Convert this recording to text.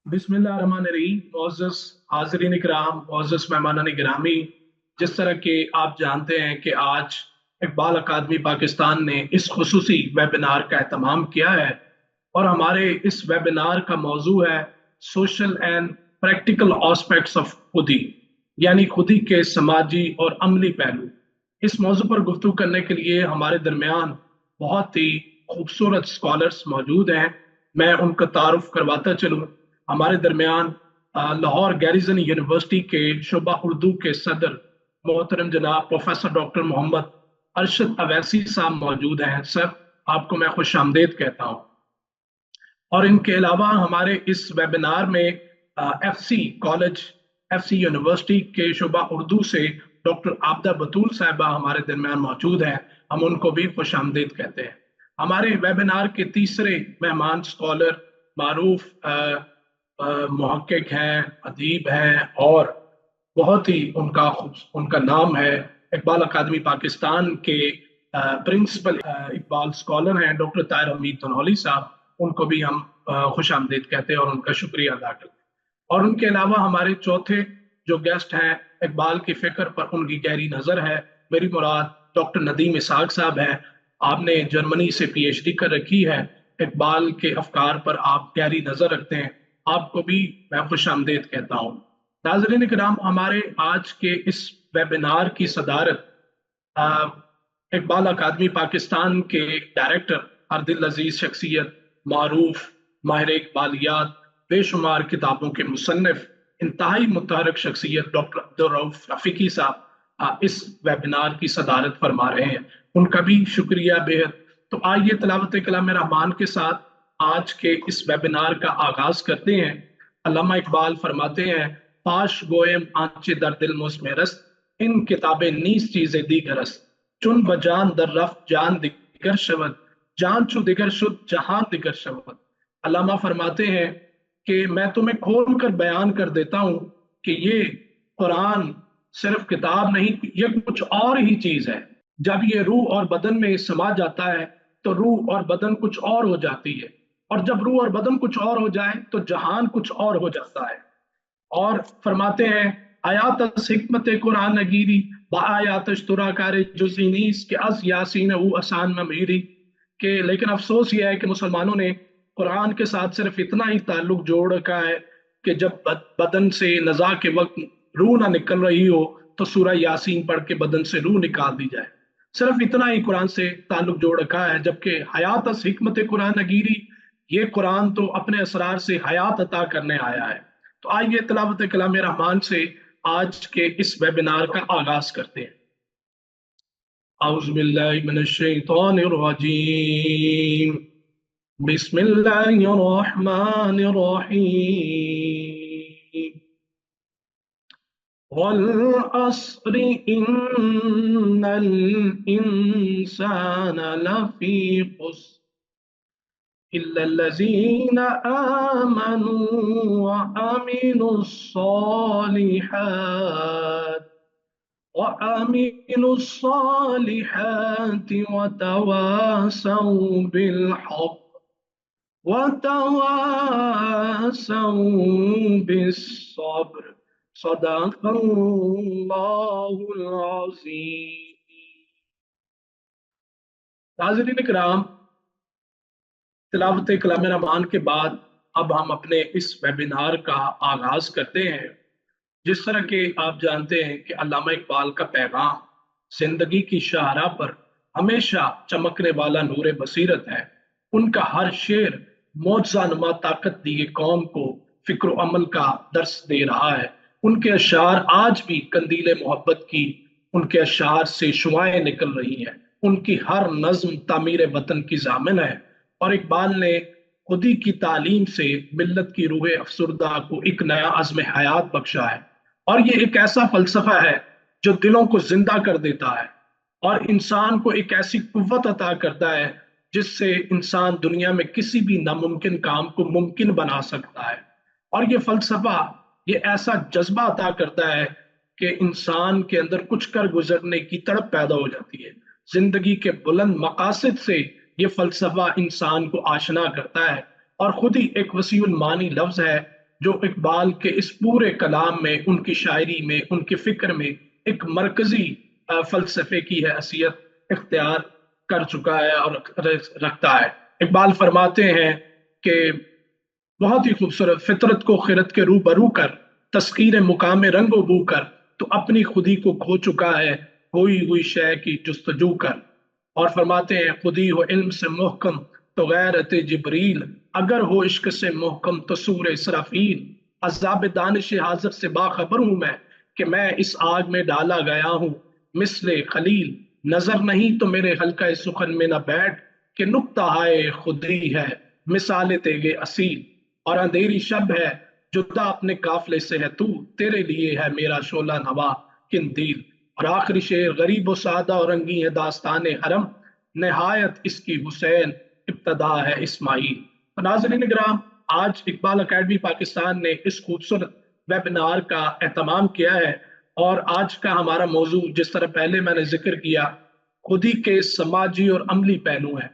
बिस्मिल्लाहिर्रहमानिर्रहीम। मोअज़्ज़ज़ हाज़रीन इकराम, मोअज़्ज़ज़ मेहमानान गिरामी, जिस तरह के आप जानते हैं कि आज इकबाल अकादमी पाकिस्तान ने इस खुसूसी वेबिनार का एहतमाम किया है और हमारे इस वेबिनार का मौजू है social and practical aspects of खुदी, यानी खुदी के समाजी और अमली पहलू। इस मौजू पर गुफ्तगू करने के लिए हमारे दरमियान बहुत ही खूबसूरत स्कॉलर्स मौजूद हैं। मैं उनका तारुफ करवाता चलूँ। हमारे दरमियान लाहौर गैरिजन यूनिवर्सिटी के शुबा उर्दू के सदर मोहतरम जनाब प्रोफेसर डॉक्टर मोहम्मद अरशद अवैसी साहब मौजूद हैं। सर, आपको मैं खुश आमदेद कहता हूँ। और इनके अलावा हमारे इस वेबिनार में F C college, F C university के शुबा उर्दू से डॉक्टर आबदा बतूल साहिबा हमारे दरमियान मौजूद हैं। हम उनको भी खुश आमदेद कहते हैं। हमारे वेबिनार के तीसरे मेहमान स्कॉलर मारूफ मुहक्किक हैं, अदीब हैं और बहुत ही उनका नाम है। इकबाल अकादमी पाकिस्तान के प्रिंसिपल इकबाल स्कॉलर हैं डॉक्टर ताहिर हमीद तनहौली साहब। उनको भी हम खुश आमदीद कहते हैं और उनका शुक्रिया अदा करते हैं। और उनके अलावा हमारे चौथे जो गेस्ट हैं, इकबाल की फिक्र पर उनकी गहरी नजर है, मेरी मुराद डॉक्टर नदीम इसाक साहब हैं। आपने जर्मनी से पीएचडी कर रखी है, इकबाल के अफकार पर आप गहरी नजर रखते हैं। आपको भी मैं खुश आमदेद कहता हूँ। नाज़रीन किराम, हमारे आज के इस वेबिनार की सदारत अ, इकबाल अकादमी पाकिस्तान के डायरेक्टर, अर्दिल अजीज शख्सियत, मारूफ, माहिर इकबालियात, बेशुमार किताबों के मुसन्निफ, इंतहाई मुतहरक शख्सियत डॉक्टर अब्दुल रऊफ रफीकी साहब इस वेबिनार की सदारत फरमा रहे हैं। उनका भी शुक्रिया बेहद। तो आइए तलावत कलाम रहमान के साथ आज के इस वेबिनार का आगाज करते हैं। अल्लामा इकबाल फरमाते हैं, पाश गोयम आंचे दर दिल मुस्मेरस, इन किताबें नीस चीजें दीगरस, चुन बजान दर रफ्त जान दिगर शवद, जान चु दिगर शुद्ध जहान दिगर शवद। अल्लामा फरमाते हैं कि मैं तुम्हें खोल कर बयान कर देता हूं कि ये कुरान सिर्फ किताब नहीं, ये कुछ और ही चीज है। जब ये रूह और बदन में समा जाता है तो रूह और बदन कुछ और हो जाती है, और जब रूह और बदन कुछ और हो जाए तो जहान कुछ और हो जाता है। और फरमाते हैं, आयात हिकमत कुरान नगीरी बायात तुरा कार जुजीनीस के अस यासीन वो आसान ममीरी के। लेकिन अफसोस यह है कि मुसलमानों ने कुरान के साथ सिर्फ इतना ही ताल्लुक जोड़ रखा है कि जब बदन से नजा के वक्त रूह ना निकल रही हो तो सूरह यासीन पढ़ के बदन से रूह निकाल दी जाए। सिर्फ इतना ही कुरान से ताल्लुक जोड़ रखा है, जबकि हयात हिकमत कुरान नगीरी, ये कुरान तो अपने असरार से हयात अता करने आया है। तो आइए तिलावत कलाम रहमान से आज के इस वेबिनार का आगाज करते हैं। औज़ु बिल्लाहि मिनश शैतानिर रजीम, बिस्मिल्लाहिर रहमानिर रहीम। वल अस्रि इन्नल इंसान लफी खुस्र इल्लल्लज़ीना आमनू व अमीनुस्सॉलिहात वतवासौ बिलहक़ वतवासौ बिस्सब्र। सदक़ल्लाहुल अज़ीम। नाज़रीन किराम, तिलावत कलाम रहमान के बाद अब हम अपने इस वेबिनार का आगाज करते हैं। जिस तरह के आप जानते हैं कि अल्लामा इकबाल का पैगाम जिंदगी की शाहराह पर हमेशा चमकने वाला नूर बसीरत है। उनका हर शेर मौजज़ा नुमा ताकत दिए कौम को फिक्र अमल का दर्स दे रहा है। उनके अशार आज भी कंदीले मोहब्बत की, उनके अशार से शुआएं निकल रही हैं। उनकी हर नज्म तामीर वतन की जामिन है। और इकबाल ने खुदी की तालीम से मिल्लत की रूह अफसुरदा को एक नया अज़्म हयात बख्शा है। और ये एक ऐसा फलसफा है जो दिलों को जिंदा कर देता है और इंसान को एक ऐसी कुव्वत अता करता है जिससे इंसान दुनिया में किसी भी नामुमकिन काम को मुमकिन बना सकता है। और ये फलसफा ये ऐसा जज्बा अता करता है कि इंसान के अंदर कुछ कर गुजरने की तड़प पैदा हो जाती है। जिंदगी के बुलंद मकासद से ये फलसफा इंसान को आशना करता है और खुद ही एक वसीउल मानी लफ्ज है جو اقبال کے اس پورے کلام میں، ان کی شاعری میں، ان کی فکر میں ایک مرکزی فلسفے کی حیثیت اختیار کر چکا ہے اور رکھتا ہے۔ اقبال فرماتے ہیں کہ بہت ہی خوبصورت، فطرت کو خرد کے روبرو کر، تسخیر مقام رنگ و بو کر، تو اپنی خودی کو کھو چکا ہے ہوئی ہوئی شے کی جستجو کر۔ اور فرماتے ہیں خودی ہو علم سے محکم تو غیرت جبریل، اگر ہو عشق سے محکم تو سور اسرافیل، عذاب دانش حاضر سے باخبر ہوں کہ میں اس آگ میں ڈالا گیا ہوں مثل خلیل، نظر نہیں تو میرے حلقہ سخن میں نہ بیٹھ کہ نکتہ ہائے خودی ہے مثال تیغ اصیل، اور اندھیری شب ہے جدا اپنے قافلے سے ہے تو، تیرے لیے ہے میرا شعلہ نوا قندیل۔ اور آخری شعر، غریب و سادہ اور رنگی ہے داستان حرم، نہایت اس کی حسین ابتدا ہے اسماعیل۔ تو ناظرین کرام، آج اقبال اکیڈمی پاکستان نے اس خوبصورت ویبنار کا اہتمام کیا ہے، اور آج کا ہمارا موضوع جس طرح پہلے میں نے ذکر کیا، خودی کے سماجی اور عملی پہلو ہیں۔